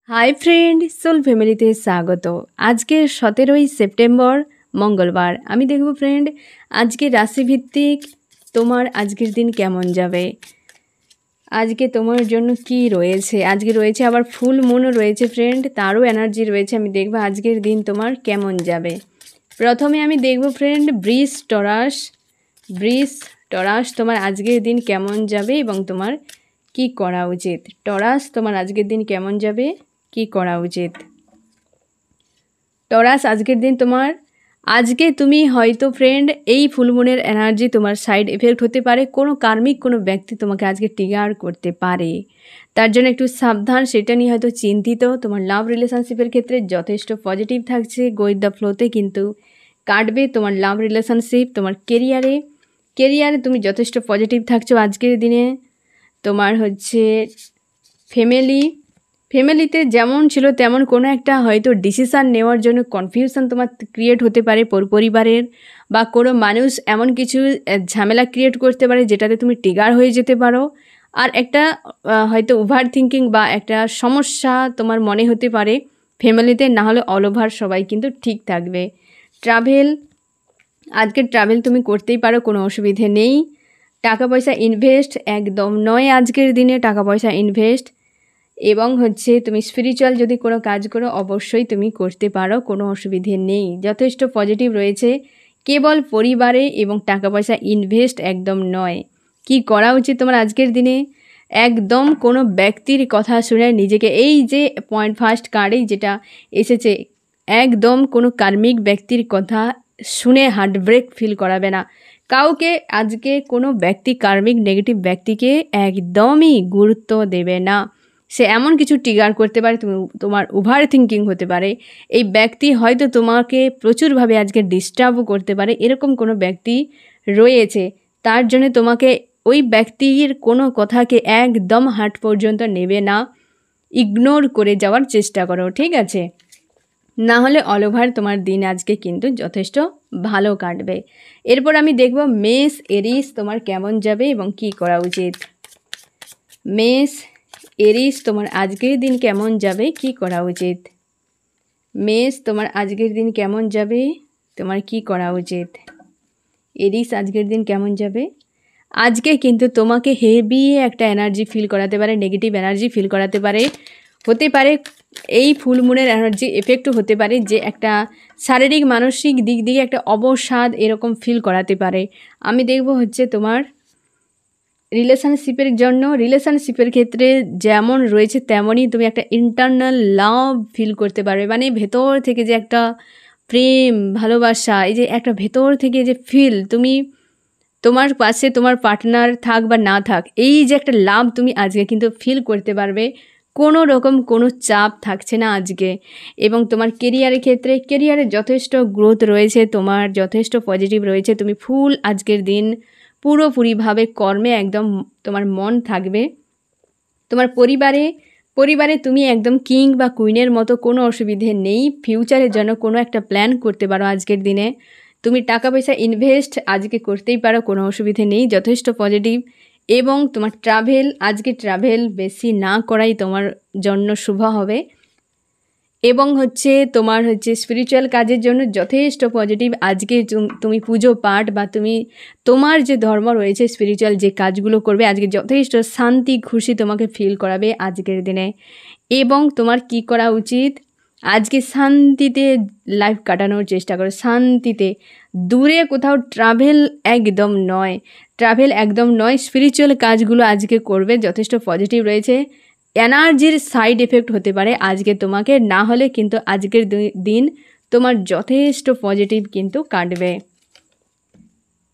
Hi friend, soul ফ্যামিলিতে স্বাগত। আজকে 17ই সেপ্টেম্বর মঙ্গলবার। আমি দেখব ফ্রেন্ড আজকে রাশিভিত্তিক তোমার আজকের দিন কেমন যাবে, আজকে তোমার জন্য কি রয়েছে। আজকে রয়েছে আবার ফুল মুনও রয়েছে ফ্রেন্ড, তারও এনার্জি রয়েছে। আমি দেখব আজকের দিন তোমার কেমন যাবে। প্রথমে আমি দেখব ফ্রেন্ড বৃষ টরাস তোমার আজকের দিন কেমন যাবে এবং তোমার কি করা উচিত। টরাস তোমার আজকের দিন কেমন যাবে, কি করা উচিত। টরাস আজকের দিন তোমার, আজকে তুমি হয়তো ফ্রেন্ড এই ফুলমুনের এনার্জি তোমার সাইড এফেক্ট হতে পারে। কোনো কার্মিক কোনো ব্যক্তি তোমাকে আজকে ট্রিগার করতে পারে, তার জন্য একটু সাবধান, সেটা নিয়ে হয়তো চিন্তিত। তোমার লাভ রিলেশনশিপের ক্ষেত্রে যথেষ্ট পজিটিভ থাকছে, গো উইথ দ্য ফ্লোতে কিন্তু কাটবে তোমার লাভ রিলেশনশিপ। তোমার কেরিয়ারে তুমি যথেষ্ট পজিটিভ থাকছো আজকের দিনে। তোমার হচ্ছে ফ্যামিলিতে যেমন ছিল তেমন কোনো একটা হয়তো ডিসিশান নেওয়ার জন্য কনফিউশন তোমার ক্রিয়েট হতে পারে পরিবারের, বা কোনো মানুষ এমন কিছু ঝামেলা ক্রিয়েট করতে পারে যেটাতে তুমি ট্রিগার হয়ে যেতে পারো। আর একটা হয়তো ওভার থিঙ্কিং বা একটা সমস্যা তোমার মনে হতে পারে ফ্যামিলিতে, না হলে অল ওভার সবাই কিন্তু ঠিক থাকবে। আজকে ট্রাভেল তুমি করতেই পারো, কোনো অসুবিধে নেই। টাকা পয়সা ইনভেস্ট একদম নয় আজকের দিনে, টাকা পয়সা ইনভেস্ট। এবং হচ্ছে তুমি স্পিরিচুয়াল যদি কোনো কাজ করো অবশ্যই তুমি করতে পারো, কোনো অসুবিধে নেই, যথেষ্ট পজিটিভ রয়েছে। কেবল পরিবারে এবং টাকা পয়সা ইনভেস্ট একদম নয়। কি করা উচিত তোমার আজকের দিনে, একদম কোনো ব্যক্তির কথা শুনে নিজেকে, এই যে পয়েন্ট ফার্স্ট কার্ডেই যেটা এসেছে, একদম কোনো কার্মিক ব্যক্তির কথা শুনে হার্ট ব্রেক ফিল করাবে না কাউকে। আজকে কোনো ব্যক্তি কার্মিক নেগেটিভ ব্যক্তিকে একদমই গুরুত্ব দেবে না। সে এমন কিছু ট্রিগার করতে পারে, তোমার ওভার থিঙ্কিং হতে পারে। এই ব্যক্তি হয়তো তোমাকে প্রচুরভাবে আজকে ডিস্টার্বও করতে পারে, এরকম কোনো ব্যক্তি রয়েছে। তার জন্য তোমাকে ওই ব্যক্তির কোনো কথাকে একদম হার্ট পর্যন্ত নেবে না, ইগনোর করে যাওয়ার চেষ্টা করো, ঠিক আছে? না হলে অল ওভার তোমার দিন আজকে কিন্তু যথেষ্ট ভালো কাটবে। এরপর আমি দেখব মেষ এরিস তোমার কেমন যাবে এবং কি করা উচিত। মেষ এরিস তোমার আজকের দিন কেমন যাবে, কি করা উচিত। মেষ তোমার আজকের দিন কেমন যাবে, তোমার কি করা উচিত। এরিস আজকের দিন কেমন যাবে। আজকে কিন্তু তোমাকে হেভি একটা এনার্জি ফিল করাতে পারে, নেগেটিভ এনার্জি ফিল করাতে পারে, হতে পারে এই ফুল মুনের এনার্জি এফেক্টও হতে পারে, যে একটা শারীরিক মানসিক দিক দিয়ে একটা অবসাদ এরকম ফিল করাতে পারে। আমি দেখব হচ্ছে তোমার রিলেশনশিপের ক্ষেত্রে যেমন রয়েছে তেমনই তুমি একটা ইন্টারনাল লাভ ফিল করতে পারবে। মানে ভেতর থেকে যে একটা প্রেম ভালোবাসা, এই যে একটা ভেতর থেকে যে ফিল, তুমি তোমার পাশে তোমার পার্টনার থাক বা না থাক, এই যে একটা লাভ তুমি আজকে কিন্তু ফিল করতে পারবে। কোনো রকম কোনো চাপ থাকছে না আজকে। এবং তোমার কেরিয়ারে যথেষ্ট গ্রোথ রয়েছে, তোমার যথেষ্ট পজিটিভ রয়েছে। তুমি ফুল আজকের দিন পুরোপুরিভাবে কর্মে একদম তোমার মন থাকবে। তোমার পরিবারে তুমি একদম কিং বা কুইনের মতো, কোনো অসুবিধে নেই। ফিউচারের জন্য কোনো একটা প্ল্যান করতে পারো আজকের দিনে। তুমি টাকা পয়সা ইনভেস্ট আজকে করতেই পারো, কোনো অসুবিধে নেই, যথেষ্ট পজিটিভ। এবং তোমার আজকে ট্রাভেল বেশি না করাই তোমার জন্য শুভ হবে। এবং তোমার স্পিরিচুয়াল কাজের জন্য যথেষ্ট পজিটিভ। আজকে তুমি পুজো পাঠ বা তোমার যে ধর্ম রয়েছে, স্পিরিচুয়াল যে কাজগুলো করবে আজকে যথেষ্ট শান্তি খুশি তোমাকে ফিল করাবে আজকের দিনে। এবং তোমার কি করা উচিত, আজকে শান্তিতে লাইফ কাটানোর চেষ্টা করো, শান্তিতে। দূরে কোথাও ট্রাভেল একদম নয়। স্পিরিচুয়াল কাজগুলো আজকে করবে, যথেষ্ট পজিটিভ রয়েছে। এনার্জির সাইড এফেক্ট হতে পারে আজকে তোমাকে, না হলে কিন্তু আজকের দিন তোমার যথেষ্ট পজিটিভ কিন্তু কাটবে।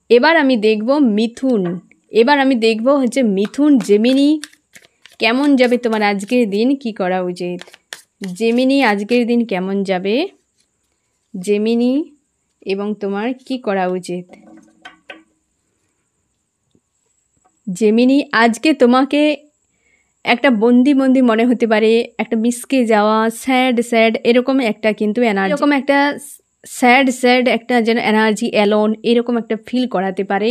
এবার আমি দেখব মিথুন জেমিনি কেমন যাবে তোমার আজকের দিন, কি করা উচিত। জেমিনি আজকের দিন কেমন যাবে, জেমিনি এবং তোমার কি করা উচিত। জেমিনি আজকে তোমাকে একটা বন্দি মনে হতে পারে, একটা মিসকে যাওয়া, স্যাড এরকম একটা কিন্তু এনার্জি, এরকম একটা স্যাড একটা যেন এনার্জি, অ্যালোন এরকম একটা ফিল করাতে পারে,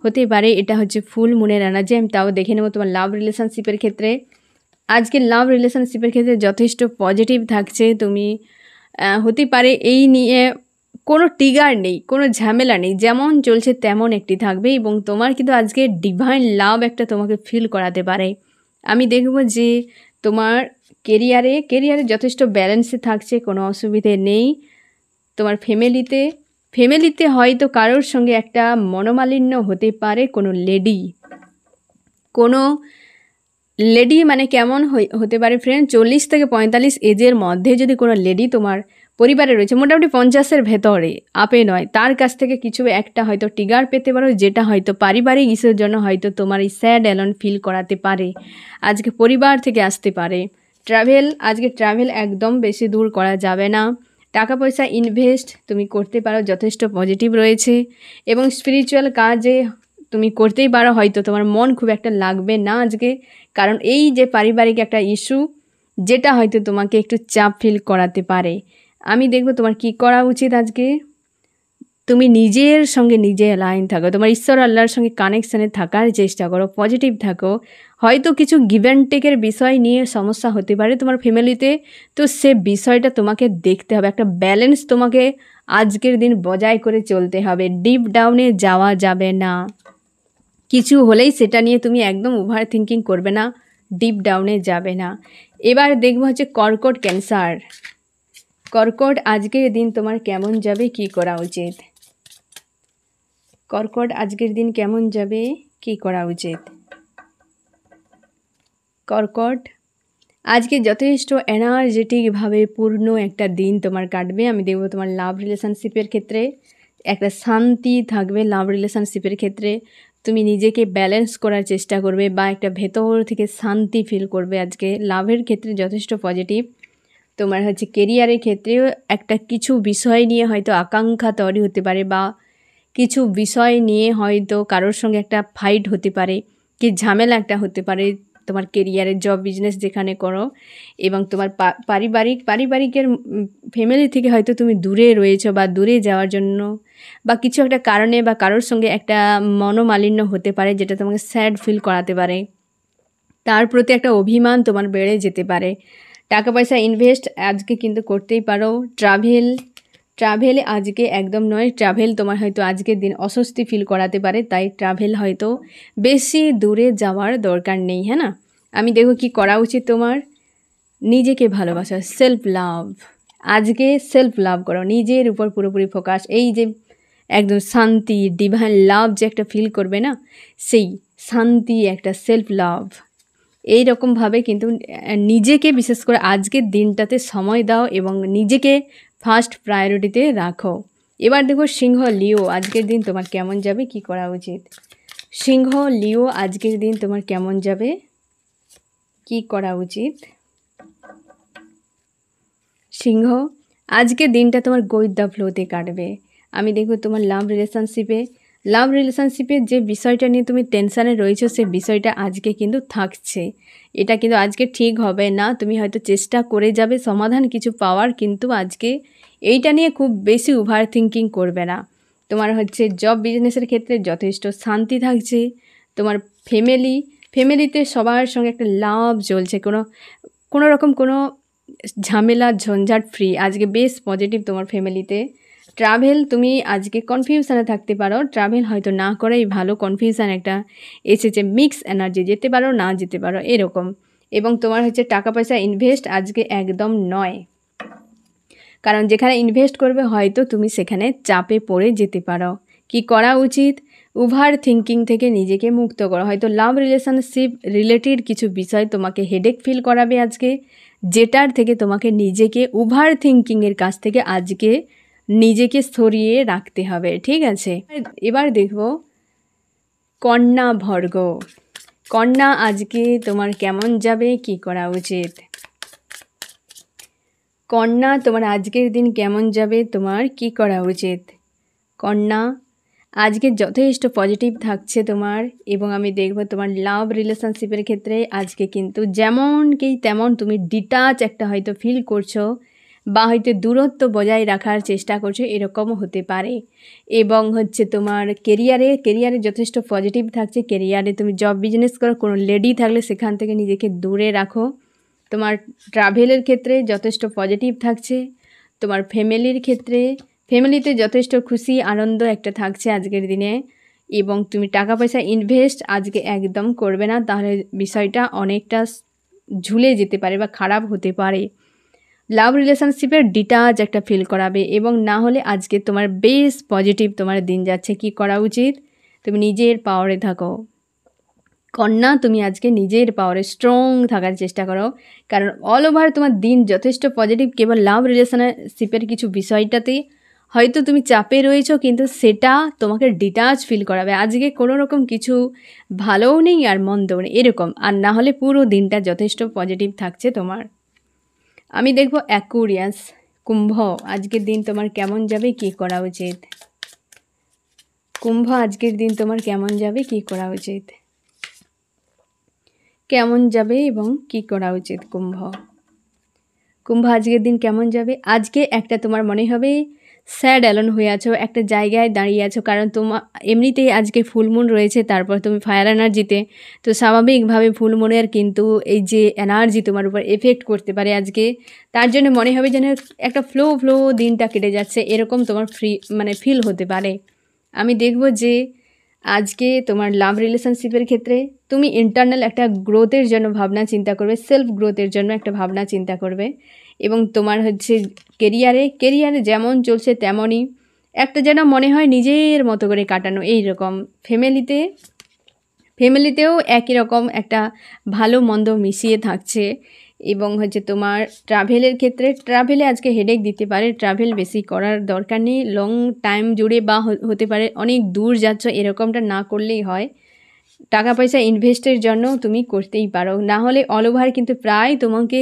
হতে পারে। এটা ফুল মুনের এনার্জি। আমি তাও দেখে নেবো তোমার লাভ রিলেশনশিপের ক্ষেত্রে। আজকে লাভ রিলেশনশিপের ক্ষেত্রে যথেষ্ট পজিটিভ থাকছে। তুমি হতে পারে এই নিয়ে কোনো ট্রিগার নেই, কোনো ঝামেলা নেই, যেমন চলছে তেমন একটি থাকবে এবং তোমার কিন্তু আজকে ডিভাইন লাভ একটা তোমাকে ফিল করাতে পারে। আমি দেখব যে তোমার কেরিয়ারে যথেষ্ট ব্যালেন্সে থাকছে, কোনো অসুবিধে নেই। তোমার ফ্যামিলিতে হয়তো কারোর সঙ্গে একটা মনোমালিন্য হতে পারে। কোনো লেডি মানে কেমন হতে পারে ফ্রেন্ড, 40 থেকে 45 এজের মধ্যে যদি কোনো লেডি তোমার পরিবারে রয়েছে, মোটামুটি 50-এর ভেতরে, আপে নয়, তার কাছ থেকে কিছু একটা হয়তো ট্রিগার পেতে পারো, যেটা হয়তো পারিবারিক ইস্যুর জন্য হয়তো তোমার এই স্যাড অ্যালোন ফিল করাতে পারে। আজকে পরিবার থেকে আসতে পারে আজকে ট্রাভেল একদম বেশি দূর করা যাবে না। টাকা পয়সা ইনভেস্ট তুমি করতে পারো, যথেষ্ট পজিটিভ রয়েছে। এবং স্পিরিচুয়াল কাজে তুমি করতেই পারো, হয়তো তোমার মন খুব একটা লাগবে না আজকে, কারণ এই যে পারিবারিক একটা ইস্যু, যেটা হয়তো তোমাকে একটু চাপ ফিল করাতে পারে। আমি দেখব তোমার কি করা উচিত আজকে। তুমি নিজের সঙ্গে নিজে অ্যালাইন থাকো, তোমার ঈশ্বর আল্লাহর সঙ্গে কানেকশানে থাকার চেষ্টা করো, পজিটিভ থাকো। হয়তো কিছু গিভ অ্যান্ড টেকের বিষয় নিয়ে সমস্যা হতে পারে তোমার ফ্যামিলিতে, তো সে বিষয়টা তোমাকে দেখতে হবে। একটা ব্যালেন্স তোমাকে আজকের দিন বজায় করে চলতে হবে, ডিপ ডাউনে যাওয়া যাবে না। কিছু হলেই সেটা নিয়ে তুমি একদম ওভার থিঙ্কিং করবে না, ডিপ ডাউনে যাবে না। এবার দেখবো হচ্ছে কর্কট আজকের দিন তোমার কেমন যাবে, কি করা উচিত। কর্কট আজকের দিন কেমন যাবে, কি করা উচিত। কর্কট আজকে যথেষ্ট এনার্জেটিকভাবে পূর্ণ একটা দিন তোমার কাটবে। আমি দেখব তোমার লাভ রিলেশনশিপের ক্ষেত্রে একটা শান্তি থাকবে। লাভ রিলেশনশিপের ক্ষেত্রে তুমি নিজেকে ব্যালেন্স করার চেষ্টা করবে বা একটা ভেতর থেকে শান্তি ফিল করবে। আজকে লাভের ক্ষেত্রে যথেষ্ট পজিটিভ। তোমার হচ্ছে কেরিয়ারের ক্ষেত্রেও একটা কিছু বিষয় নিয়ে হয়তো আকাঙ্ক্ষা তৈরি হতে পারে, বা কিছু বিষয় নিয়ে হয়তো কারোর সঙ্গে একটা ফাইট হতে পারে, কি ঝামেলা একটা হতে পারে তোমার কেরিয়ারে, জব বিজনেস যেখানে করো। এবং তোমার পারিবারিকের ফ্যামিলি থেকে হয়তো তুমি দূরে রয়েছো, বা দূরে যাওয়ার জন্য বা কিছু একটা কারণে বা কারোর সঙ্গে একটা মনোমালিন্য হতে পারে, যেটা তোমাকে স্যাড ফিল করাতে পারে। তার প্রতি একটা অভিমান তোমার বেড়ে যেতে পারে। টাকা পয়সা ইনভেস্ট আজকে কিন্তু করতেই পারো। ট্রাভেল আজকে একদম নয়, ট্রাভেল তোমার হয়তো আজকের দিন অস্বস্তি ফিল করাতে পারে, তাই ট্রাভেল হয়তো বেশি দূরে যাওয়ার দরকার নেই, হ্যাঁ না। আমি দেখো কি করা উচিত তোমার। নিজেকে ভালোবাসা, সেলফ লাভ। আজকে সেলফ লাভ করো, নিজের উপর পুরোপুরি ফোকাস। এই যে একদম শান্তি, ডিভাইন লাভ যে একটা ফিল করবে না, সেই শান্তি, একটা সেলফ লাভ, এই রকমভাবে কিন্তু নিজেকে বিশেষ করে আজকের দিনটাতে সময় দাও এবং নিজেকে ফার্স্ট প্রায়োরিটিতে রাখো। এবার দেখো সিংহ লিও আজকের দিন তোমার কেমন যাবে, কি করা উচিত। সিংহ লিও আজকের দিন তোমার কেমন যাবে, কি করা উচিত। সিংহ আজকের দিনটা তোমার গো উইথ দ্য ফ্লোতে কাটবে। আমি দেখব তোমার লাভ রিলেশনশিপের যে বিষয়টা নিয়ে তুমি টেনশানে রয়েছো, সে বিষয়টা আজকে কিন্তু থাকছে। এটা কিন্তু আজকে ঠিক হবে না। তুমি হয়তো চেষ্টা করে যাবে সমাধান কিছু পাওয়ার, কিন্তু আজকে এইটা নিয়ে খুব বেশি ওভার থিঙ্কিং করবে না। তোমার হচ্ছে জব বিজনেসের ক্ষেত্রে যথেষ্ট শান্তি থাকছে। তোমার ফ্যামিলিতে সবার সঙ্গে একটা লাভ চলছে, কোনো রকম কোনো ঝামেলা ঝঞ্ঝাট ফ্রি। আজকে বেশ পজিটিভ তোমার ফ্যামিলিতে। ট্রাভেল তুমি আজকে কনফিউশনে থাকতে পারো, ট্রাভেল হয়তো না করাই ভালো। কনফিউশন একটা এসেছে, মিক্স এনার্জি, যেতে পারো না যেতে পারো এরকম। এবং তোমার হচ্ছে টাকা পয়সা ইনভেস্ট আজকে একদম নয়, কারণ যেখানে ইনভেস্ট করবে হয়তো তুমি সেখানে চাপে পড়ে যেতে পারো। কি করা উচিত, ওভার থিঙ্কিং থেকে নিজেকে মুক্ত করো। হয়তো লাভ রিলেশনশিপ রিলেটেড কিছু বিষয় তোমাকে হেডেক ফিল করাবে আজকে, যেটার থেকে তোমাকে নিজেকে ওভার থিঙ্কিংয়ের কাছ থেকে আজকে নিজেকে সরিয়ে রাখতে হবে, ঠিক আছে। এবার দেখব কন্যা আজকে তোমার কেমন যাবে, কি করা উচিত। কন্যা তোমার আজকের দিন কেমন যাবে, তোমার কি করা উচিত। কন্যা আজকে যথেষ্ট পজিটিভ থাকছে তোমার। এবং আমি দেখব তোমার লাভ রিলেশনশিপের ক্ষেত্রে আজকে কিন্তু যেমন কি তেমন তুমি ডিটাচ একটা হয়তো ফিল করছো, বা হয়তো দূরত্ব বজায় রাখার চেষ্টা করছো, এরকমও হতে পারে। এবং হচ্ছে তোমার কেরিয়ারে যথেষ্ট পজিটিভ থাকছে। কেরিয়ারে তুমি জব বিজনেস করো, কোনো লেডি থাকলে সেখান থেকে নিজেকে দূরে রাখো। তোমার ট্রাভেলের ক্ষেত্রে যথেষ্ট পজিটিভ থাকছে। তোমার ফ্যামিলিতে যথেষ্ট খুশি আনন্দ একটা থাকছে আজকের দিনে। এবং তুমি টাকা পয়সা ইনভেস্ট আজকে একদম করবে না, তাহলে বিষয়টা অনেকটা ঝুলে যেতে পারে বা খারাপ হতে পারে। লাভ রিলেশনশিপের ডিটাচ একটা ফিল করাবে। এবং না হলে আজকে তোমার বেশ পজিটিভ তোমার দিন যাচ্ছে। কি করা উচিত? তুমি নিজের পাওয়ারে থাকো কন্যা, তুমি আজকে নিজের পাওয়ারে স্ট্রং থাকার চেষ্টা করো, কারণ অল ওভার তোমার দিন যথেষ্ট পজিটিভ। কেবল লাভ রিলেশনশিপের কিছু বিষয়টাতে হয়তো তুমি চাপে রয়েছো, কিন্তু সেটা তোমাকে ডিটাচ ফিল করাবে। আজকে কোনো রকম কিছু ভালোও নেই আর মন্দও নেই এরকম, আর না হলে পুরো দিনটা যথেষ্ট পজিটিভ থাকছে তোমার। আমি দেখব অ্যাকুরিয়াস, কুম্ভ, আজকের দিন তোমার কেমন যাবে, কি করা উচিত? কুম্ভ, আজকের দিন তোমার কেমন যাবে, কি করা উচিত? কেমন যাবে এবং কি করা উচিত? কুম্ভ, আজকের দিন কেমন যাবে? আজকে একটা তোমার মনে হবে স্যাড অ্যালোন হয়ে আছো, একটা জায়গায় দাঁড়িয়ে আছো, কারণ তোমার এমনিতেই আজকে ফুলমুন রয়েছে, তারপর তুমি ফায়ার এনার্জিতে, তো স্বাভাবিকভাবে ফুলমুনের কিন্তু এই যে এনার্জি তোমার উপর এফেক্ট করতে পারে আজকে। তার জন্য মনে হবে যেন একটা ফ্লো দিনটা কেটে যাচ্ছে, এরকম তোমার ফিল হতে পারে। আমি দেখব যে আজকে তোমার লাভ রিলেশনশিপের ক্ষেত্রে তুমি ইন্টারনাল একটা গ্রোথের জন্য ভাবনা চিন্তা করবে, সেলফ গ্রোথের জন্য একটা ভাবনা চিন্তা করবে। এবং তোমার হচ্ছে কেরিয়ারে যেমন চলছে তেমনই একটা যেন মনে হয় নিজের মতো করে কাটানো এইরকম। ফ্যামিলিতেও একই রকম একটা ভালো মন্দ মিশিয়ে থাকছে। এবং হচ্ছে তোমার ট্রাভেলে আজকে হেডেক দিতে পারে। ট্রাভেল বেশি করার দরকার নেই, লং টাইম জুড়ে বা হতে পারে অনেক দূর যাচ্ছ, এরকমটা না করলেই হয়। টাকা পয়সা ইনভেস্টের জন্য তুমি করতেই পারো, না হলে অল ওভার কিন্তু প্রায় তোমাকে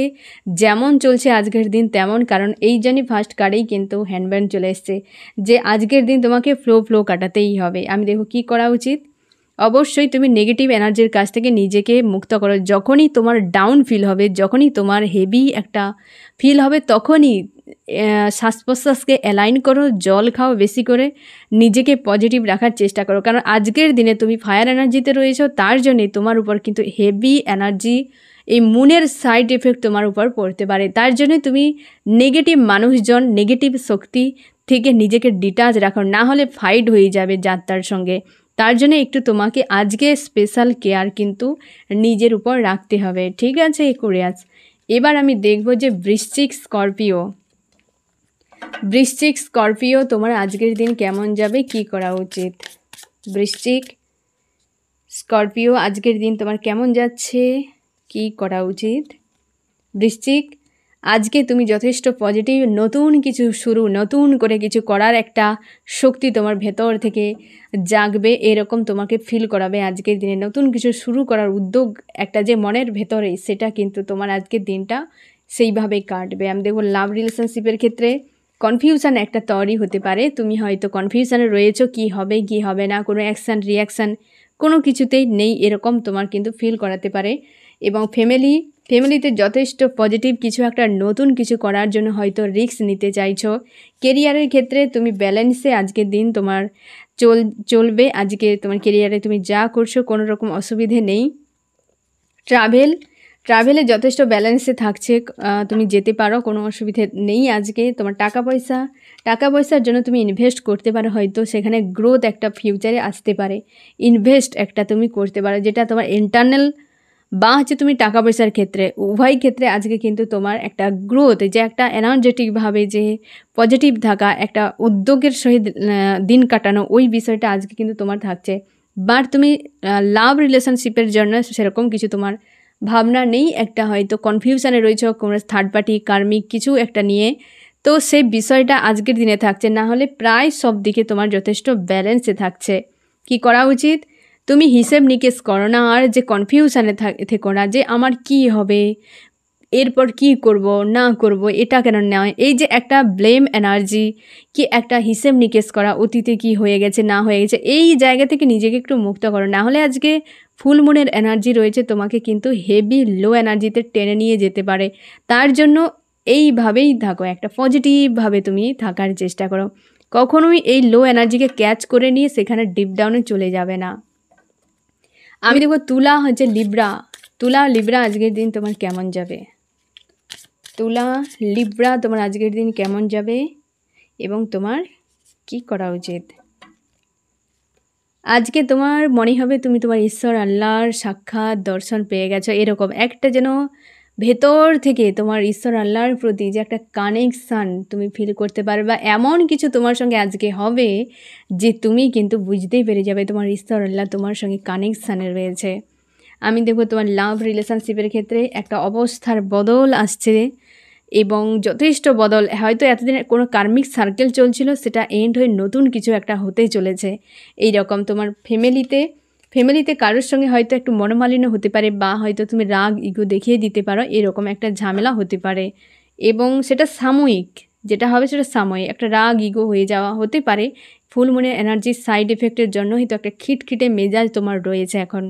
যেমন চলছে আজকের দিন তেমন, কারণ এই জন্যই ফার্স্ট কার্ডেই কিন্তু হ্যান্ডব্যান্ড চলে এসছে যে আজকের দিন তোমাকে ফ্লো কাটাতেই হবে। আমি দেখো কি করা উচিত। অবশ্যই তুমি নেগেটিভ এনার্জির কাছ থেকে নিজেকে মুক্ত করো। যখনই তোমার ডাউন ফিল হবে, যখনই তোমার হেভি একটা ফিল হবে, তখনই শ্বাস প্রশ্বাসকে অ্যালাইন করো, জল খাও বেশি করে, নিজেকে পজিটিভ রাখার চেষ্টা করো, কারণ আজকের দিনে তুমি ফায়ার এনার্জিতে রয়েছো, তার জন্যে তোমার উপর কিন্তু হেভি এনার্জি, এই মুনের সাইড এফেক্ট তোমার উপর পড়তে পারে। তার জন্য তুমি নেগেটিভ মানুষজন, নেগেটিভ শক্তি থেকে নিজেকে ডিটাচ রাখো, না হলে ফাইট হয়ে যাবে যাত্রার সঙ্গে। তার জন্য একটু তোমাকে আজকে স্পেশাল কেয়ার কিন্তু নিজের উপর রাখতে হবে, ঠিক আছে একুরিয়াস? এবার আমি দেখব যে বৃশ্চিক স্করপিও তোমার আজকের দিন কেমন যাবে, কি করা উচিত? বৃশ্চিক স্করপিও, আজকের দিন তোমার কেমন যাচ্ছে, কি করা উচিত? বৃশ্চিক, আজকে তুমি যথেষ্ট পজিটিভ, নতুন করে কিছু করার একটা শক্তি তোমার ভেতর থেকে জাগবে, এরকম তোমাকে ফিল করাবে। আজকের দিনে নতুন কিছু শুরু করার উদ্যোগ একটা যে মনের ভেতরে, সেটা কিন্তু তোমার আজকের দিনটা সেইভাবে কাটবে। আমি দেখব লাভ রিলেশনশিপের ক্ষেত্রে কনফিউশন একটা তৈরি হতে পারে। তুমি হয়তো কনফিউশনে রয়েছো, কি হবে কি হবে না, কোনো অ্যাকশান রিয়াকশান কোনো কিছুতেই নেই, এরকম তোমার কিন্তু ফিল করাতে পারে। এবং ফ্যামিলিতে যথেষ্ট পজিটিভ কিছু একটা নতুন কিছু করার জন্য হয়তো রিস্ক নিতে চাইছো। কেরিয়ারের ক্ষেত্রে তুমি ব্যালেন্সে আজকের দিন তোমার চলবে। আজকে তোমার কেরিয়ারে তুমি যা করছো কোনো রকম অসুবিধে নেই। ট্রাভেলে যথেষ্ট ব্যালেন্সে থাকছে, তুমি যেতে পারো, কোনো অসুবিধে নেই। আজকে তোমার টাকা পয়সার জন্য তুমি ইনভেস্ট করতে পারো, হয়তো সেখানে গ্রোথ একটা ফিউচারে আসতে পারে। ইনভেস্ট একটা তুমি করতে পারো, যেটা তোমার ইন্টারনাল বা হচ্ছে তুমি টাকা পয়সার ক্ষেত্রে, উভয় ক্ষেত্রে আজকে কিন্তু তোমার একটা গ্রোথ, যে একটা এনার্জেটিকভাবে যে পজিটিভ থাকা, একটা উদ্যোগের সহিত দিন কাটানো, ওই বিষয়টা আজকে কিন্তু তোমার থাকছে। বাট তুমি লাভ রিলেশনশিপের জন্য সেরকম কিছু তোমার ভাবনা নেই, একটা হয়তো কনফিউশনে রয়েছে কোনো থার্ড পার্টি কার্মিক কিছু একটা নিয়ে, তো সেই বিষয়টা আজকের দিনে থাকছে। না হলে প্রায় সব দিকে তোমার যথেষ্ট ব্যালেন্সে থাকছে। কি করা উচিত? তুমি হিসেব নিকেশ করো না, আর যে কনফিউশনে থেকো না যে আমার কি হবে, এরপর কি করব না করব, এটা কেন নয়, এই যে একটা ব্লেম এনার্জি, কি একটা হিসেব নিকেশ করা, অতীতে কি হয়ে গেছে না হয়ে গেছে, এই জায়গা থেকে নিজেকে একটু মুক্ত করো। না হলে আজকে ফুল মুনের এনার্জি রয়েছে, তোমাকে কিন্তু হেভি লো এনার্জিতে টেনে নিয়ে যেতে পারে। তার জন্য এইভাবেই থাকো, একটা পজিটিভভাবে তুমি থাকার চেষ্টা করো। কখনোই এই লো এনার্জিকে ক্যাচ করে নিয়ে সেখানে ডিপ ডাউনে চলে যাবে না। আমি দেখবো তুলা হচ্ছে লিব্রা, তুলা লিব্রা আজকের দিন তোমার কেমন যাবে? তুলা লিব্রা তোমার আজকের দিন কেমন যাবে এবং তোমার কি করা উচিত? আজকে তোমার মনে হবে তুমি তোমার ঈশ্বর আল্লাহর সাক্ষাৎ দর্শন পেয়ে গেছো, এরকম একটা যেন ভেতর থেকে তোমার ঈশ্বর আল্লাহর প্রতি যে একটা কানেকশান তুমি ফিল করতে পারবে, বা এমন কিছু তোমার সঙ্গে আজকে হবে যে তুমি কিন্তু বুঝতেই পেরে যাবে তোমার ঈশ্বর আল্লাহ তোমার সঙ্গে কানেকশানে রয়েছে। আমি দেখবো তোমার লাভ রিলেশনশিপের ক্ষেত্রে একটা অবস্থার বদল আসছে এবং যথেষ্ট বদল। হয়তো এতদিন কোনো কার্মিক সার্কেল চলছিল, সেটা এন্ড হয়ে নতুন কিছু একটা হতে চলেছে। এই রকম তোমার ফ্যামিলিতে কারোর সঙ্গে হয়তো একটু মনোমালিন্য হতে পারে, বা হয়তো তুমি রাগ ইগো দেখিয়ে দিতে পারো, এরকম একটা ঝামেলা হতে পারে এবং সেটা সাময়িক, যেটা হবে সেটা সাময়িক, একটা রাগ ইগো হয়ে যাওয়া হতে পারে। ফুল মুনের এনার্জির সাইড এফেক্টের জন্য হয়তো একটা খিটখিটে মেজাজ তোমার রয়েছে এখন।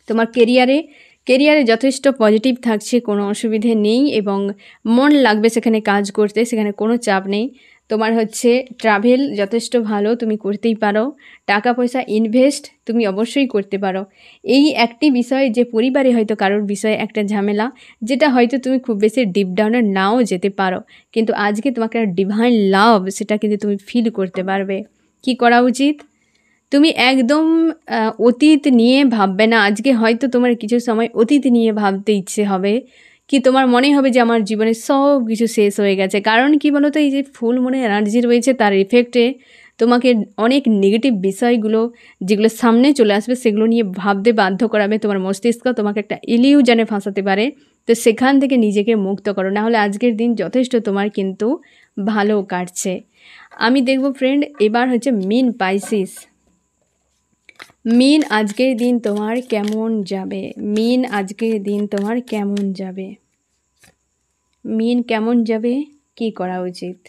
তোমার কেরিয়ারে যথেষ্ট পজিটিভ থাকছে, কোনো অসুবিধে নেই এবং মন লাগবে সেখানে কাজ করতে, সেখানে কোনো চাপ নেই। তোমার হচ্ছে ট্রাভেল যথেষ্ট ভালো, তুমি করতেই পারো। টাকা পয়সা ইনভেস্ট তুমি অবশ্যই করতে পারো। এই একটি বিষয় যে পরিবারে হয়তো কারোর বিষয়ে একটা ঝামেলা, যেটা হয়তো তুমি খুব বেশি ডিপ ডাউনে নাও যেতে পারো, কিন্তু আজকে তোমাকে ডিভাইন লাভ সেটা কিন্তু তুমি ফিল করতে পারবে। কি করা উচিত? তুমি একদম অতীত নিয়ে ভাববে না। আজকে হয়তো তোমার কিছু সময় অতীত নিয়ে ভাবতে ইচ্ছে হবে, কি তোমার মনে হবে যে আমার জীবনে সব কিছু শেষ হয়ে গেছে। কারণ কি বলো তো, এই যে ফুল মুনে এনার্জি রয়েছে তার এফেক্টে তোমাকে অনেক নেগেটিভ বিষয়গুলো যেগুলো সামনে চলে আসবে সেগুলো নিয়ে ভাবতে বাধ্য করাবে। তোমার মস্তিষ্ক তোমাকে একটা ইলিউশনে ফাঁসাতে পারে। তো সেখান থেকে নিজেকে মুক্ত করো, নাহলে আজকের দিন যথেষ্ট তোমার কিন্তু ভালো কাটছে। আমি দেখব ফ্রেন্ড, এবার হচ্ছে মিন পাইসিস। মিন আজকের দিন তোমার কেমন যাবে? মিন আজকের দিন তোমার কেমন যাবে? মিন কেমন যাবে? কি করা উচিত?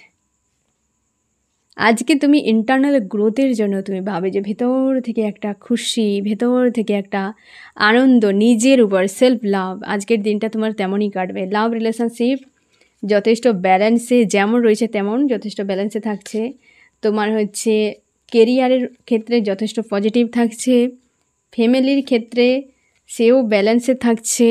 আজকে তুমি ইন্টারনাল গ্রোথের জন্য তুমি ভাবে যে ভেতর থেকে একটা খুশি, ভেতর থেকে একটা আনন্দ, নিজের উপর সেলফ লাভ, আজকের দিনটা তোমার তেমনই কাটবে। লাভ রিলেশনশিপ যথেষ্ট ব্যালেন্সে যেমন রয়েছে তেমন যথেষ্ট ব্যালেন্সে থাকছে। তোমার হচ্ছে কেরিয়ারের ক্ষেত্রে যথেষ্ট পজিটিভ থাকছে, ফ্যামিলির ক্ষেত্রে সেও ব্যালেন্সে থাকছে।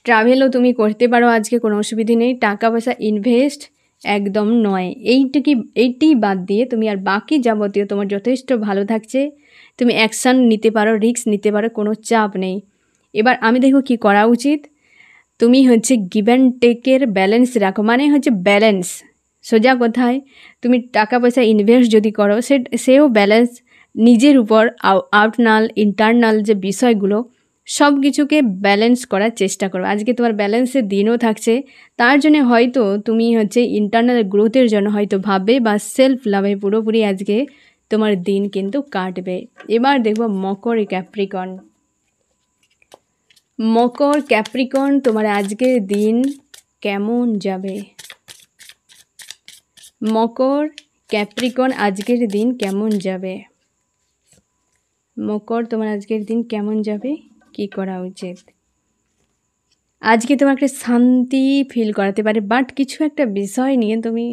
ট্রাভেলও তুমি করতে পারো, আজকে কোনো অসুবিধে নেই। টাকা পয়সা ইনভেস্ট একদম নয়, এইটি বাদ দিয়ে তুমি আর বাকি যাবতীয় তোমার যথেষ্ট ভালো থাকছে। তুমি অ্যাকশান নিতে পারো, রিস্ক নিতে পারো, কোনো চাপ নেই। এবার আমি দেখো কি করা উচিত। তুমি হচ্ছে গিভ অ্যান্ড টেকের ব্যালেন্স রাখো, মানে হচ্ছে ব্যালেন্স। সোজা কথায় তুমি টাকা পয়সা ইনভেস্ট যদি করো সেও ব্যালেন্স, নিজের উপর আউটনাল ইন্টারনাল যে বিষয়গুলো সব কিছুকে ব্যালেন্স করার চেষ্টা করো। আজকে তোমার ব্যালেন্সের দিনও থাকছে, তার জন্য হয়তো তুমি হচ্ছে ইন্টারনাল গ্রোথের জন্য হয়তো ভাববে, বা সেলফ লাভে পুরোপুরি আজকে তোমার দিন কিন্তু কাটবে। এবার দেখব মকর ক্যাপ্রিকন তোমার আজকের দিন কেমন যাবে? মকর ক্যাপ্রিকন আজকের দিন কেমন যাবে? মকর তোমার আজকের দিন কেমন যাবে? কি করা উচিত? আজকে তোমার একটা শান্তি ফিল করাতে পারে, বাট কিছু একটা বিষয় নিয়ে তুমি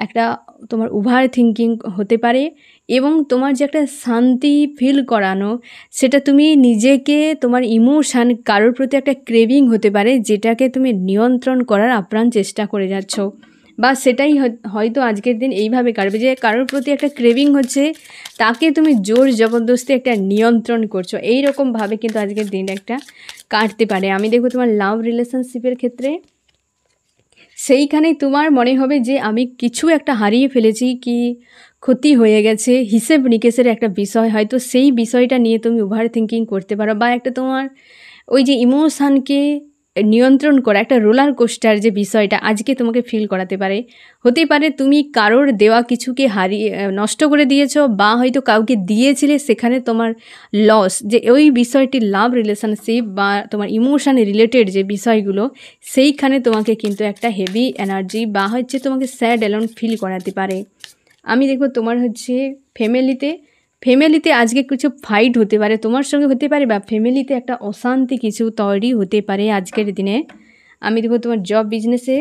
একটা তোমার ওভার থিঙ্কিং হতে পারে, এবং তোমার যে একটা শান্তি ফিল করানো, সেটা তুমি নিজেকে তোমার ইমোশান কারোর প্রতি একটা ক্রেভিং হতে পারে, যেটাকে তুমি নিয়ন্ত্রণ করার আপ্রাণ চেষ্টা করে যাচ্ছ, বা সেটাই হয়তো আজকের দিন এইভাবে কাটবে যে কারোর প্রতি একটা ক্রেভিং হচ্ছে, তাকে তুমি জোর জবরদস্তি একটা নিয়ন্ত্রণ করছো। এই রকমভাবে কিন্তু আজকের দিন একটা কাটতে পারে। আমি দেখব তোমার লাভ রিলেশনশিপের ক্ষেত্রে সেইখানেই তোমার মনে হবে যে আমি কিছু একটা হারিয়ে ফেলেছি, কি ক্ষতি হয়ে গেছে, হিসেব নিকেশের একটা বিষয়, হয়তো সেই বিষয়টা নিয়ে তুমি ওভার থিঙ্কিং করতে পারো, বা একটা তোমার ওই যে ইমোশানকে নিয়ন্ত্রণ করা একটা রোলার কোস্টার যে বিষয়টা আজকে তোমাকে ফিল করাতে পারে। হতে পারে তুমি কারোর দেওয়া কিছুকে নষ্ট করে দিয়েছো, বা হয়তো কাউকে দিয়েছিলে সেখানে তোমার লস, যে ওই বিষয়টি লাভ রিলেশনশিপ বা তোমার ইমোশান রিলেটেড যে বিষয়গুলো, সেইখানে তোমাকে কিন্তু একটা হেভি এনার্জি বা হচ্ছে তোমাকে স্যাড অ্যালোন ফিল করাতে পারে। আমি দেখো তোমার হচ্ছে ফ্যামিলিতে আজকে কিছু ফাইট হতে পারে, তোমার সঙ্গে হতে পারে, বা ফ্যামিলিতে একটা অশান্তি কিছু তৈরি হতে পারে আজকের দিনে। আমি দেখো তোমার জব বিজনেসে,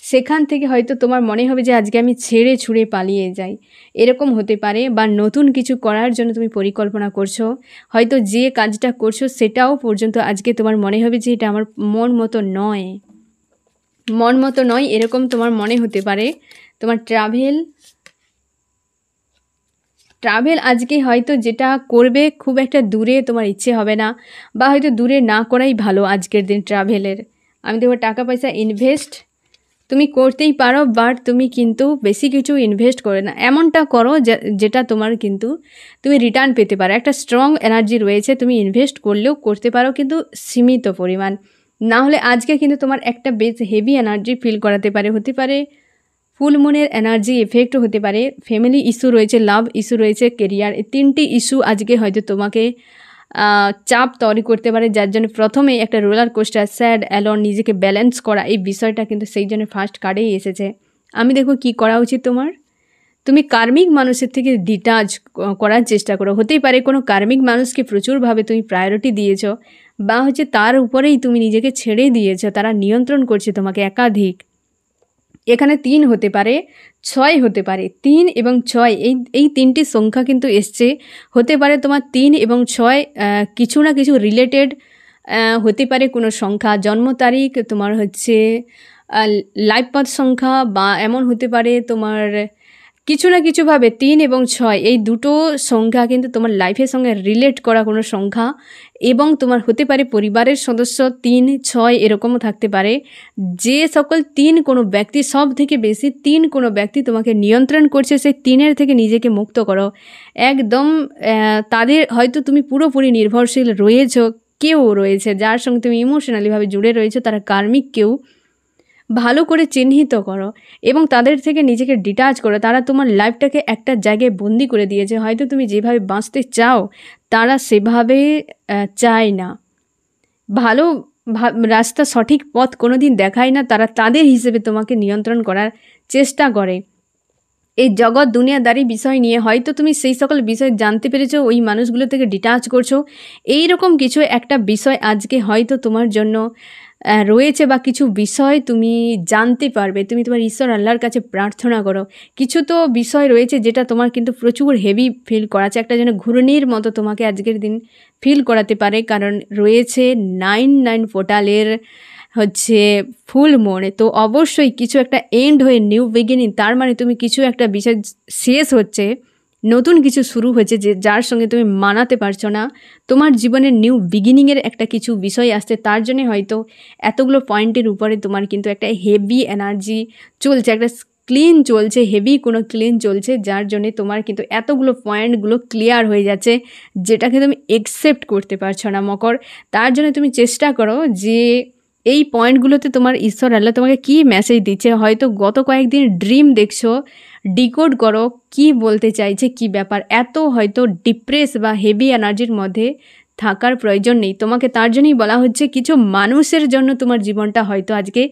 সেখান থেকে হয়তো তোমার মনে হবে যে আজকে আমি ছেড়ে ছুড়ে পালিয়ে যাই, এরকম হতে পারে। বা নতুন কিছু করার জন্য তুমি পরিকল্পনা করছো, হয়তো যে কাজটা করছো সেটাও পর্যন্ত আজকে তোমার মনে হবে যে এটা আমার মন মতো নয়, এরকম তোমার মনে হতে পারে। তোমার ট্রাভেল আজকে হয়তো যেটা করবে খুব একটা দূরে তোমার ইচ্ছে হবে না, বা হয়তো দূরে না করাই ভালো আজকের দিন ট্রাভেলের। আমি দেখো টাকা পয়সা ইনভেস্ট তুমি করতেই পারো, বাট তুমি কিন্তু বেশি কিছু ইনভেস্ট করে না, এমনটা করো যেটা তোমার কিন্তু তুমি রিটার্ন পেতে পারো। একটা স্ট্রং এনার্জি রয়েছে, তুমি ইনভেস্ট করলেও করতে পারো কিন্তু সীমিত পরিমাণ, না হলে আজকে কিন্তু তোমার একটা বেশ হেভি এনার্জি ফিল করাতে পারে। হতে পারে ফুল মুনের এনার্জি এফেক্টও হতে পারে, ফ্যামিলি ইস্যু রয়েছে, লাভ ইস্যু রয়েছে, কেরিয়ার, এই 3টি ইস্যু আজকে হয়তো তোমাকে চাপ তৈরি করতে পারে, যার জন্য প্রথমে একটা রোলার কোস্টার, স্যাড, অ্যালোন, নিজেকে ব্যালেন্স করা, এই বিষয়টা কিন্তু সেই জন্য ফার্স্ট কার্ডেই এসেছে। আমি দেখো কি করা উচিত তোমার। তুমি কার্মিক মানুষের থেকে ডিটাচ করার চেষ্টা করো। হতেই পারে কোনো কার্মিক মানুষকে প্রচুরভাবে তুমি প্রায়োরিটি দিয়েছো, বা হচ্ছে তার উপরেই তুমি নিজেকে ছেড়ে দিয়েছো, তারা নিয়ন্ত্রণ করছে তোমাকে একাধিক। এখানে 3 হতে পারে, 6 হতে পারে। 3 এবং 6 এই 3টি সংখ্যা কিন্তু এসছে। হতে পারে তোমার 3 এবং 6 কিছু না কিছু রিলেটেড হতে পারে কোনো সংখ্যা, জন্ম তারিখ, তোমার হচ্ছে লাইফ পাথ সংখ্যা, বা এমন হতে পারে তোমার কিছু না কিছুভাবে 3 এবং 6 এই দুটো সংখ্যা কিন্তু তোমার লাইফের সঙ্গে রিলেট করা কোনো সংখ্যা, এবং তোমার হতে পারে পরিবারের সদস্য 3, 6 এরকমও থাকতে পারে। যে সকল 3 কোনো ব্যক্তি, সব থেকে বেশি 3 কোনো ব্যক্তি তোমাকে নিয়ন্ত্রণ করছে, সেই 3-এর থেকে নিজেকে মুক্ত করো একদম। তাদের হয়তো তুমি পুরোপুরি নির্ভরশীল রয়েছো, কেউ রয়েছে যার সঙ্গে তুমি ইমোশনালিভাবে জুড়ে রয়েছো, তারা কার্মিক কেউ, ভালো করে চিহ্নিত করো এবং তাদের থেকে নিজেকে ডিটাচ করো। তারা তোমার লাইফটাকে একটা জায়গায় বন্দি করে দিয়েছে, হয়তো তুমি যেভাবে বাঁচতে চাও তারা সেভাবে চায় না, ভালো রাস্তা, সঠিক পথ কোনো দিন দেখায় না, তারা তাদের হিসেবে তোমাকে নিয়ন্ত্রণ করার চেষ্টা করে। এই জগৎ দুনিয়াদারি বিষয় নিয়ে হয়তো তুমি সেই সকল বিষয় জানতে পেরেছো, ওই মানুষগুলো থেকে ডিটাচ করছো, এই রকম কিছু একটা বিষয় আজকে হয়তো তোমার জন্য রয়েছে, বা কিছু বিষয় তুমি জানতে পারবে। তুমি তোমার ঈশ্বর আল্লাহর কাছে প্রার্থনা করো। কিছু তো বিষয় রয়েছে যেটা তোমার কিন্তু প্রচুর হেভি ফিল করাচ্ছে, একটা যেন ঘূর্ণির মতো তোমাকে আজকের দিন ফিল করাতে পারে, কারণ রয়েছে 9 পোর্টালের হচ্ছে ফুল মুন। তো অবশ্যই কিছু একটা এন্ড হয়ে নিউ বিগিনিং, তার মানে তুমি কিছু একটা বিষয় শেষ হচ্ছে, নতুন কিছু শুরু হয়েছে, যার সঙ্গে তুমি মানাতে পারছো না, তোমার জীবনের নিউ বিগিনিংয়ের একটা কিছু বিষয় আসছে, তার জন্যে হয়তো এতগুলো পয়েন্টের উপরে তোমার কিন্তু একটা হেভি এনার্জি চলছে, একটা ক্লিন চলছে, হেভি কোনো ক্লিন চলছে, যার জন্যে তোমার কিন্তু এতগুলো পয়েন্টগুলো ক্লিয়ার হয়ে যাচ্ছে, যেটাকে তুমি একসেপ্ট করতে পারছো না মকর। তার জন্য তুমি চেষ্টা করো যে এই পয়েন্টগুলোতে তোমার ঈশ্বর আল্লাহ তোমাকে কী মেসেজ দিচ্ছে। হয়তো গত কয়েকদিন ড্রিম দেখছো, ডিকোড করো কি বলতে চাইছে, কি ব্যাপার। এত হয়তো ডিপ্রেস বা হেভি এনার্জির মধ্যে থাকার প্রয়োজন নেই তোমাকে, তার জন্যই বলা হচ্ছে কিছু মানুষের জন্য তোমার জীবনটা হয়তো আজকে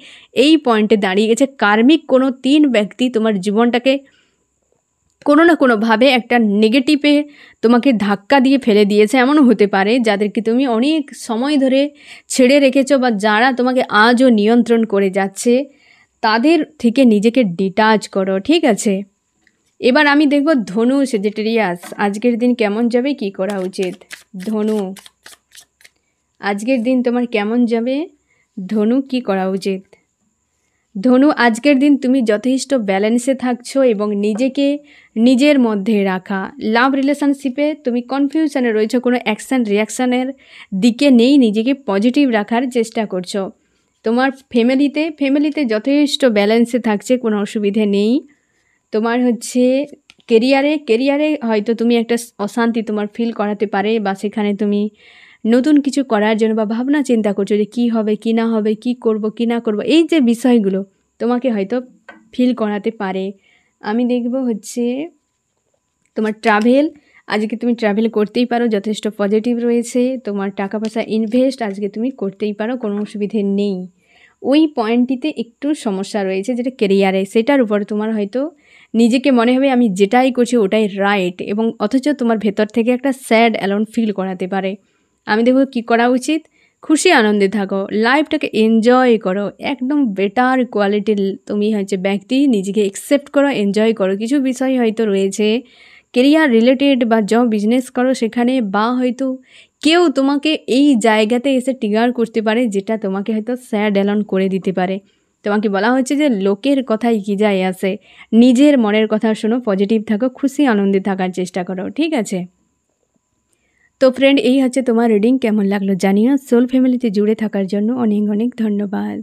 এই পয়েন্টে দাঁড়িয়ে গেছে। কার্মিক কোনো 3 ব্যক্তি তোমার জীবনটাকে কোনো না কোনোভাবে একটা নেগেটিভে তোমাকে ধাক্কা দিয়ে ফেলে দিয়েছে, এমনও হতে পারে যাদেরকে তুমি অনেক সময় ধরে ছেড়ে রেখেছো, বা যারা তোমাকে আজও নিয়ন্ত্রণ করে যাচ্ছে, তাদের থেকে নিজেকে ডিটাচ করো, ঠিক আছে। এবার আমি দেখব ধনু সেজিটেরিয়াস আজকের দিন কেমন যাবে, কি করা উচিত। ধনু আজকের দিন তোমার কেমন যাবে, ধনু কি করা উচিত। ধনু আজকের দিন তুমি যথেষ্ট ব্যালেন্সে থাকছো এবং নিজেকে নিজের মধ্যে রাখা। লাভ রিলেশনশিপে তুমি কনফিউশনে রয়েছো, কোনো অ্যাকশান রিয়াকশানের দিকে নেই, নিজেকে পজিটিভ রাখার চেষ্টা করছো। তোমার ফ্যামিলিতে যথেষ্ট ব্যালেন্সে থাকছে, কোনো অসুবিধে নেই। তোমার হচ্ছে কেরিয়ারে হয়তো তুমি একটা অশান্তি তোমার ফিল করাতে পারে, বা সেখানে তুমি নতুন কিছু করার জন্য বা ভাবনা চিন্তা করছো যে কী হবে কি না হবে, কি করব কি না করব, এই যে বিষয়গুলো তোমাকে হয়তো ফিল করাতে পারে। আমি দেখব হচ্ছে তোমার আজকে তুমি ট্রাভেল করতেই পারো, যথেষ্ট পজিটিভ রয়েছে। তোমার টাকা পয়সা ইনভেস্ট আজকে তুমি করতেই পারো, কোনো অসুবিধে নেই। ওই পয়েন্টটিতে একটু সমস্যা রয়েছে যেটা কেরিয়ারে, সেটার উপর তোমার হয়তো নিজেকে মনে হবে আমি যেটাই করছি ওটাই রাইট, এবং অথচ তোমার ভেতর থেকে একটা স্যাড অ্যালোন ফিল করাতে পারে। আমি দেখো কী করা উচিত, খুশি আনন্দে থাকো, লাইফটাকে এনজয় করো, একদম বেটার কোয়ালিটির তুমি হচ্ছে ব্যক্তি, নিজেকে অ্যাকসেপ্ট করো, এনজয় করো। কিছু বিষয় হয়তো রয়েছে কেরিয়ার রিলেটেড বা জব বিজনেস করো সেখানে, বা হয়তো কেউ তোমাকে এই জায়গাতে এসে ট্রিগার করতে পারে যেটা তোমাকে হয়তো স্যাড অ্যালোন করে দিতে পারে। তোমাকে বলা হচ্ছে যে লোকের কথাই কী যায় আসে, নিজের মনের কথা শোনো, পজিটিভ থাকো, খুশি আনন্দে থাকার চেষ্টা করো, ঠিক আছে? তো ফ্রেন্ড, এই হচ্ছে তোমার রিডিং। কেমন লাগলো জানিও। সোল ফ্যামিলিতে জুড়ে থাকার জন্য অনেক অনেক ধন্যবাদ।